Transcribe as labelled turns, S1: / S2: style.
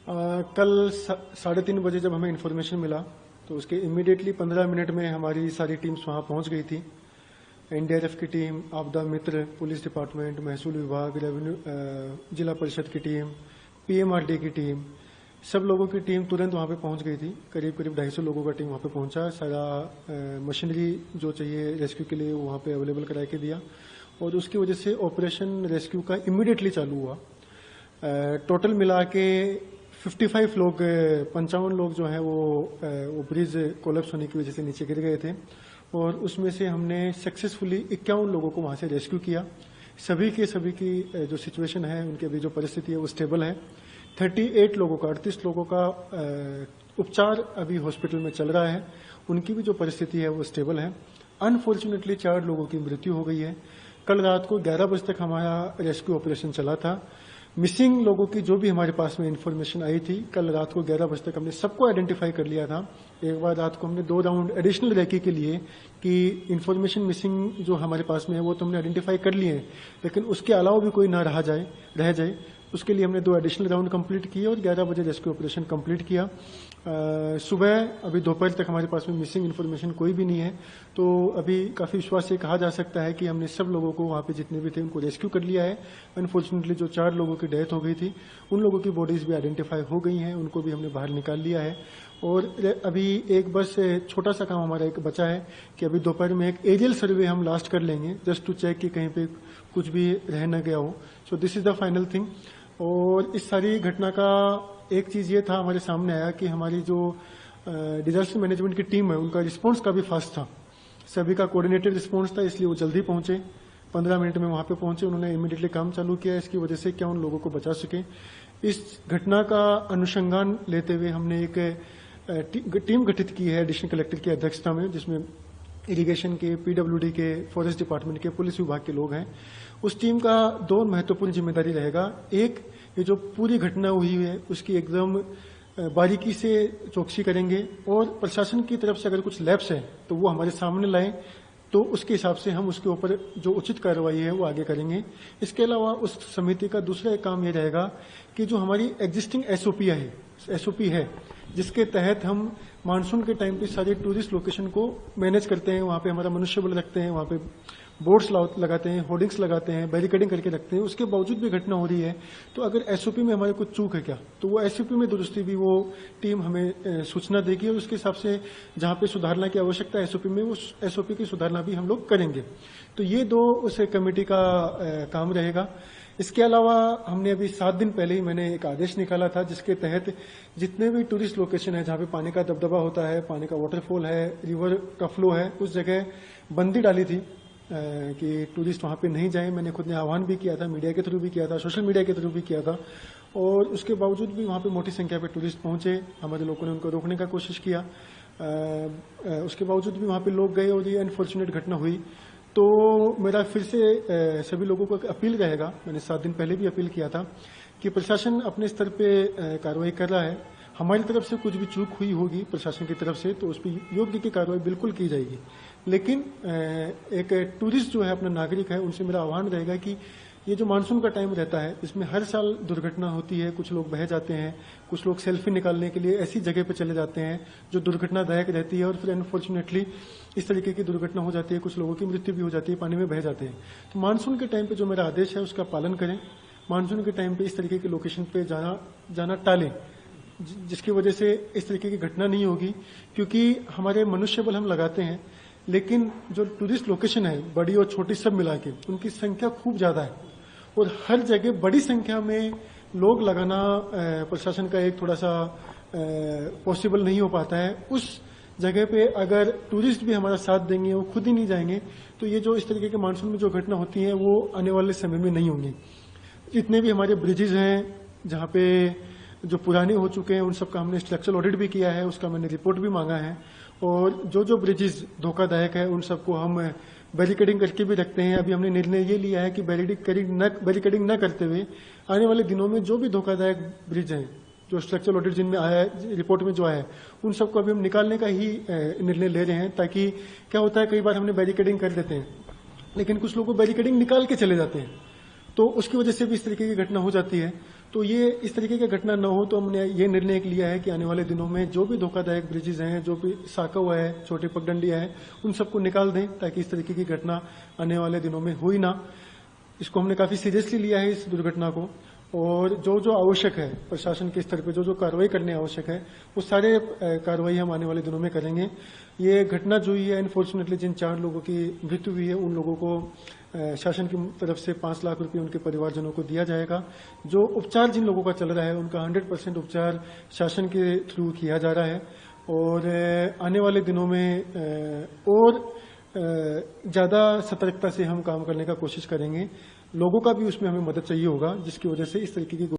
S1: कल 3:30 बजे जब हमें इन्फॉर्मेशन मिला तो उसके इमीडिएटली 15 मिनट में हमारी सारी टीम्स वहां पहुंच गई थी। एनडीआरएफ की टीम, आपदा मित्र, पुलिस डिपार्टमेंट, महसूल विभाग, रेवेन्यू, जिला परिषद की टीम, पीएमआरडी की टीम, सब लोगों की टीम तुरंत वहां पे पहुंच गई थी। करीब 250 लोगों का टीम वहां पे पहुंचा। सारा मशीनरी जो चाहिए रेस्क्यू के लिए वहां पे अवेलेबल करा के दिया और उसकी वजह से ऑपरेशन रेस्क्यू का इमीडिएटली चालू हुआ। टोटल मिला के 55 लोग, 55 लोग जो है वो ब्रिज कोलैप्स होने की वजह से नीचे गिर गए थे और उसमें से हमने सक्सेसफुली 51 लोगों को वहां से रेस्क्यू किया। सभी की जो सिचुएशन है, उनकी अभी जो परिस्थिति है वो स्टेबल है। 38 लोगों का, 38 लोगों का उपचार अभी हॉस्पिटल में चल रहा है, उनकी भी जो परिस्थिति है वो स्टेबल है। अनफॉर्चुनेटली 4 लोगों की मृत्यु हो गई है। कल रात को 11 बजे तक हमारा रेस्क्यू ऑपरेशन चला था। मिसिंग लोगों की जो भी हमारे पास में इन्फॉर्मेशन आई थी, कल रात को 11 बजे तक हमने सबको आइडेंटिफाई कर लिया था। एक बार रात को हमने 2 राउंड एडिशनल रेकी के लिए कि इन्फॉर्मेशन मिसिंग जो हमारे पास में है वो तो हमने आइडेंटिफाई कर लिए हैं, लेकिन उसके अलावा भी कोई ना रह जाए उसके लिए हमने 2 एडिशनल राउंड कंप्लीट किए और 11 बजे रेस्क्यू ऑपरेशन कंप्लीट किया। सुबह अभी दोपहर तक हमारे पास में मिसिंग इन्फॉर्मेशन कोई भी नहीं है, तो अभी काफी विश्वास से कहा जा सकता है कि हमने सब लोगों को वहां पे जितने भी थे उनको रेस्क्यू कर लिया है। अनफॉर्चुनेटली जो 4 लोगों की डेथ हो गई थी उन लोगों की बॉडीज भी आइडेंटिफाई हो गई हैं, उनको भी हमने बाहर निकाल लिया है। और अभी एक बस छोटा सा काम हमारा एक बचा है कि अभी दोपहर में एक एरियल सर्वे हम लास्ट कर लेंगे, जस्ट टू चेक कि कहीं पे कुछ भी रह न गया हो। So this is the final thing. और इस सारी घटना का एक चीज ये था हमारे सामने आया कि हमारी जो डिजास्टर मैनेजमेंट की टीम है उनका रिस्पांस काफी फास्ट था। सभी का कोऑर्डिनेटेड रिस्पांस था, इसलिए वो जल्दी पहुंचे। 15 मिनट में वहां पे पहुंचे, उन्होंने इमीडिएटली काम चालू किया। इसकी वजह से क्या उन लोगों को बचा सके, इस घटना का अनुसंधान लेते हुए हमने एक टीम गठित की है एडिशनल कलेक्टर की अध्यक्षता में, जिसमें इरिगेशन के, पीडब्ल्यूडी के, फॉरेस्ट डिपार्टमेंट के, पुलिस विभाग के लोग हैं। उस टीम का 2 महत्वपूर्ण जिम्मेदारी रहेगा। एक, ये जो पूरी घटना हुई है उसकी एकदम बारीकी से चौकसी करेंगे और प्रशासन की तरफ से अगर कुछ लैप्स है तो वो हमारे सामने लाएं, तो उसके हिसाब से हम उसके ऊपर जो उचित कार्रवाई है वो आगे करेंगे। इसके अलावा उस समिति का दूसरा एक काम ये रहेगा कि जो हमारी एग्जिस्टिंग एसओपी है जिसके तहत हम मानसून के टाइम पे सारे टूरिस्ट लोकेशन को मैनेज करते हैं, वहां पे हमारा मनुष्यबल रखते हैं, वहां पे बोर्ड्स लगाते हैं, होर्डिंग्स लगाते हैं, बैरिकेडिंग करके रखते हैं, उसके बावजूद भी घटना हो रही है, तो अगर एसओपी में हमारे कुछ चूक है क्या, तो वो एसओपी में दुरुस्ती भी वो टीम हमें सूचना देगी और उसके हिसाब से जहां पे सुधारना की आवश्यकता है एसओपी में, वो एसओपी की सुधारना भी हम लोग करेंगे। तो ये 2 उस कमेटी का काम रहेगा। इसके अलावा हमने अभी 7 दिन पहले ही मैंने एक आदेश निकाला था जिसके तहत जितने भी टूरिस्ट लोकेशन है जहां पे पानी का दबदबा होता है, पानी का वाटरफॉल है, रिवर का फ्लो है, उस जगह बंदी डाली थी कि टूरिस्ट वहां पे नहीं जाएं। मैंने खुद ने आह्वान भी किया था, मीडिया के थ्रू भी किया था, सोशल मीडिया के थ्रू भी किया था, और उसके बावजूद भी वहां पे मोटी संख्या पे टूरिस्ट पहुंचे। हमारे लोगों ने उनको रोकने का कोशिश किया, उसके बावजूद भी वहां पे लोग गए और ये अनफॉर्चुनेट घटना हुई। तो मेरा फिर से सभी लोगों को अपील रहेगा, मैंने 7 दिन पहले भी अपील किया था कि प्रशासन अपने स्तर पे कार्रवाई कर रहा है। हमारी तरफ से कुछ भी चूक हुई होगी प्रशासन की तरफ से तो उस पर योग्य की कार्रवाई बिल्कुल की जाएगी, लेकिन एक टूरिस्ट जो है, अपना नागरिक है, उनसे मेरा आह्वान रहेगा कि ये जो मानसून का टाइम रहता है इसमें हर साल दुर्घटना होती है, कुछ लोग बह जाते हैं, कुछ लोग सेल्फी निकालने के लिए ऐसी जगह पे चले जाते हैं जो दुर्घटनादायक रहती है और फिर अनफॉर्चुनेटली इस तरीके की दुर्घटना हो जाती है, कुछ लोगों की मृत्यु भी हो जाती है, पानी में बह जाते हैं। तो मानसून के टाइम पे जो मेरा आदेश है उसका पालन करें। मानसून के टाइम पे इस तरीके के लोकेशन पे जाना टालें, जिसकी वजह से इस तरीके की घटना नहीं होगी, क्योंकि हमारे मनुष्यबल हम लगाते हैं, लेकिन जो टूरिस्ट लोकेशन है बड़ी और छोटी सब मिला के उनकी संख्या खूब ज्यादा है और हर जगह बड़ी संख्या में लोग लगाना प्रशासन का एक थोड़ा सा पॉसिबल नहीं हो पाता है। उस जगह पे अगर टूरिस्ट भी हमारा साथ देंगे, वो खुद ही नहीं जाएंगे, तो ये जो इस तरीके के मानसून में जो घटना होती है वो आने वाले समय में नहीं होंगी। जितने भी हमारे ब्रिजेज हैं जहाँ पे जो पुराने हो चुके हैं उन सबका हमने स्ट्रक्चरल ऑडिट भी किया है, उसका मैंने रिपोर्ट भी मांगा है, और जो ब्रिजेस धोखादायक है उन सबको हम बैरिकेडिंग करके भी रखते हैं। अभी हमने निर्णय ये लिया है कि बैरिकेडिंग न करते हुए आने वाले दिनों में जो भी धोखादायक ब्रिज हैं, जो स्ट्रक्चरल ऑडिट जिनमें आया है, रिपोर्ट में जो आया है, उन सबको अभी हम निकालने का ही निर्णय ले रहे हैं। ताकि क्या होता है, कई बार हमने बैरिकेडिंग कर देते हैं लेकिन कुछ लोग बैरिकेडिंग निकाल के चले जाते हैं, तो उसकी वजह से भी इस तरीके की घटना हो जाती है। तो ये इस तरीके की घटना न हो, तो हमने ये निर्णय लिया है कि आने वाले दिनों में जो भी धोखादायक ब्रिजेज हैं, जो भी साका हुआ है, छोटे पगडंडियां हैं, उन सबको निकाल दें ताकि इस तरीके की घटना आने वाले दिनों में हुई ना। इसको हमने काफी सीरियसली लिया है, इस दुर्घटना को, और जो जो आवश्यक है प्रशासन के स्तर पर, जो जो कार्रवाई करने आवश्यक है, वो सारे कार्रवाई हम आने वाले दिनों में करेंगे। ये घटना जो हुई है, अनफॉर्चुनेटली जिन 4 लोगों की मृत्यु हुई है, उन लोगों को शासन की तरफ से 5 लाख रुपए उनके परिवारजनों को दिया जाएगा। जो उपचार जिन लोगों का चल रहा है, उनका 100% उपचार शासन के थ्रू किया जा रहा है, और आने वाले दिनों में और ज्यादा सतर्कता से हम काम करने का कोशिश करेंगे। लोगों का भी उसमें हमें मदद चाहिए होगा, जिसकी वजह से इस तरीके की